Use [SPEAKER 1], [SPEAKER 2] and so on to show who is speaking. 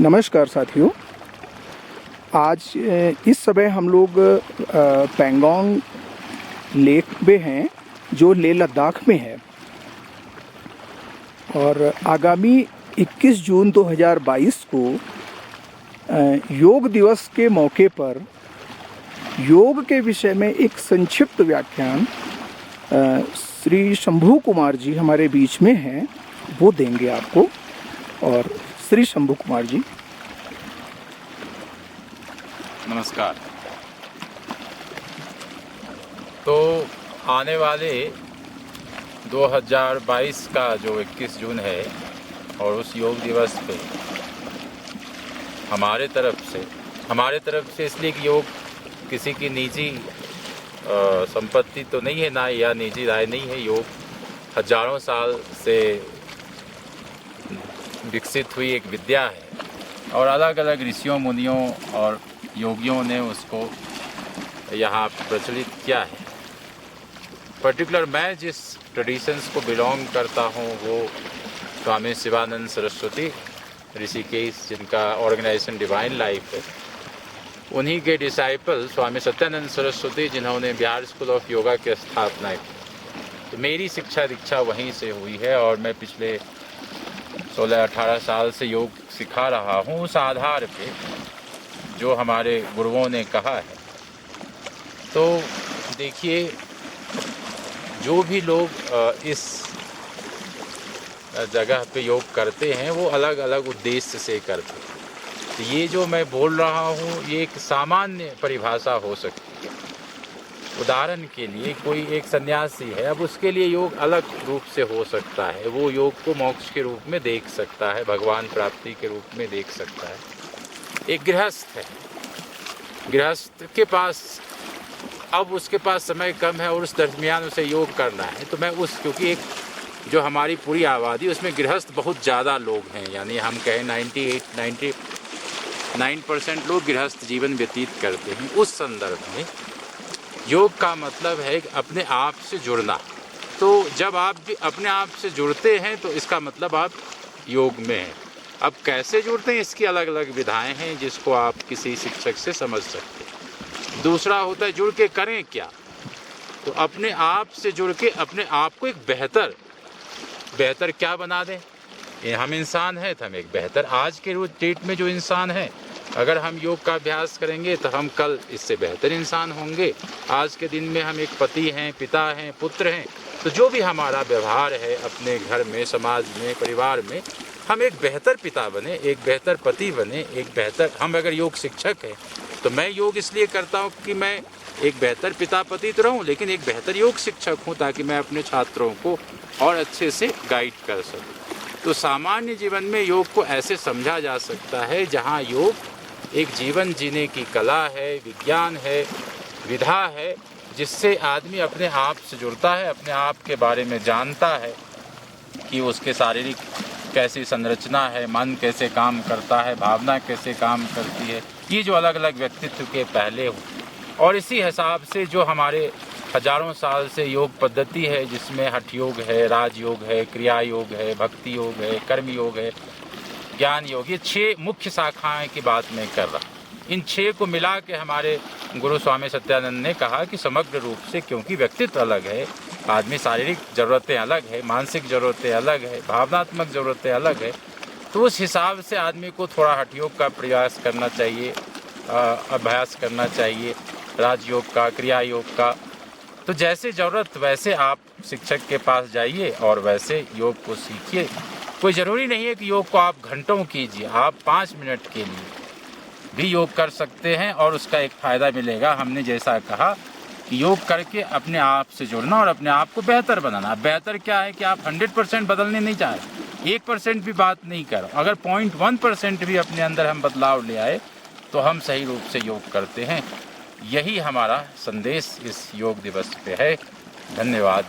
[SPEAKER 1] नमस्कार साथियों। आज इस समय हम लोग पैंगोंग लेक में हैं जो लेह लद्दाख में है और आगामी 21 जून 2022 को योग दिवस के मौके पर योग के विषय में एक संक्षिप्त व्याख्यान श्री शंभू कुमार जी हमारे बीच में हैं, वो देंगे आपको। और श्री शंभू कुमार जी,
[SPEAKER 2] नमस्कार। तो आने वाले 2022 का जो 21 जून है और उस योग दिवस पे हमारे तरफ से इसलिए कि योग किसी की निजी संपत्ति तो नहीं है, ना या निजी राय नहीं है। योग हजारों साल से विकसित हुई एक विद्या है और अलग अलग ऋषियों, मुनियों और योगियों ने उसको यहाँ प्रचलित किया है। पर्टिकुलर मैं जिस ट्रेडिशंस को बिलोंग करता हूँ वो स्वामी शिवानंद सरस्वती ऋषिकेश, जिनका ऑर्गेनाइजेशन डिवाइन लाइफ है, उन्हीं के डिसाइपल स्वामी सत्यानंद सरस्वती, जिन्होंने बिहार स्कूल ऑफ योगा की स्थापना की। तो मेरी शिक्षा दीक्षा वहीं से हुई है और मैं पिछले 16-18 साल से योग सिखा रहा हूँ उस आधार पे जो हमारे गुरुओं ने कहा है। तो देखिए, जो भी लोग इस जगह पे योग करते हैं वो अलग अलग उद्देश्य से करते हैं। तो ये जो मैं बोल रहा हूँ ये एक सामान्य परिभाषा हो सकती है। उदाहरण के लिए कोई एक सन्यासी है, अब उसके लिए योग अलग रूप से हो सकता है। वो योग को मोक्ष के रूप में देख सकता है, भगवान प्राप्ति के रूप में देख सकता है। एक गृहस्थ है, गृहस्थ के पास अब उसके पास समय कम है और उस दरमियान उसे योग करना है। तो मैं क्योंकि एक जो हमारी पूरी आबादी उसमें गृहस्थ बहुत ज़्यादा लोग हैं, यानी हम कहें 99% लोग गृहस्थ जीवन व्यतीत करते हैं। उस संदर्भ में योग का मतलब है कि अपने आप से जुड़ना। तो जब आप भी अपने आप से जुड़ते हैं तो इसका मतलब आप योग में हैं। अब कैसे जुड़ते हैं इसकी अलग अलग विधाएं हैं जिसको आप किसी शिक्षक से समझ सकते हैं। दूसरा होता है जुड़ के करें क्या। तो अपने आप से जुड़ के अपने आप को एक बेहतर क्या बना दें। हम इंसान हैं तो हम एक बेहतर आज के डेट में जो इंसान है, अगर हम योग का अभ्यास करेंगे तो हम कल इससे बेहतर इंसान होंगे। आज के दिन में हम एक पति हैं, पिता हैं, पुत्र हैं। तो जो भी हमारा व्यवहार है अपने घर में, समाज में, परिवार में, हम एक बेहतर पिता बने, एक बेहतर पति बने, एक बेहतर हम अगर योग शिक्षक हैं तो मैं योग इसलिए करता हूँ कि मैं एक बेहतर पिता पति तो रहूँ, लेकिन एक बेहतर योग शिक्षक हूँ ताकि मैं अपने छात्रों को और अच्छे से गाइड कर सकूँ। तो सामान्य जीवन में योग को ऐसे समझा जा सकता है जहाँ योग एक जीवन जीने की कला है, विज्ञान है, विधा है, जिससे आदमी अपने आप से जुड़ता है, अपने आप के बारे में जानता है कि उसके शारीरिक कैसी संरचना है, मन कैसे काम करता है, भावना कैसे काम करती है, ये जो अलग अलग व्यक्तित्व के पहले हो। और इसी हिसाब से जो हमारे हजारों साल से योग पद्धति है, जिसमें हठ योग है, राजयोग है, क्रिया योग है, भक्ति योग है, कर्म योग है, ज्ञान योग, ये 6 मुख्य शाखाएं की बात मैं कर रहा हूँ। इन 6 को मिला के हमारे गुरु स्वामी सत्यानंद ने कहा कि समग्र रूप से, क्योंकि व्यक्तित्व अलग है, आदमी शारीरिक ज़रूरतें अलग है, मानसिक ज़रूरतें अलग है, भावनात्मक ज़रूरतें अलग है, तो उस हिसाब से आदमी को थोड़ा हठ योग का प्रयास करना चाहिए, अभ्यास करना चाहिए, राजयोग का, क्रिया योग का। तो जैसे ज़रूरत वैसे आप शिक्षक के पास जाइए और वैसे योग को सीखिए। कोई ज़रूरी नहीं है कि योग को आप घंटों कीजिए, आप 5 मिनट के लिए भी योग कर सकते हैं और उसका एक फ़ायदा मिलेगा। हमने जैसा कहा कि योग करके अपने आप से जुड़ना और अपने आप को बेहतर बनाना। बेहतर क्या है कि आप 100% बदलने नहीं चाह रहे, 1% भी बात नहीं करो। अगर 0.1% भी अपने अंदर हम बदलाव ले आए तो हम सही रूप से योग करते हैं। यही हमारा संदेश इस योग दिवस पे है। धन्यवाद।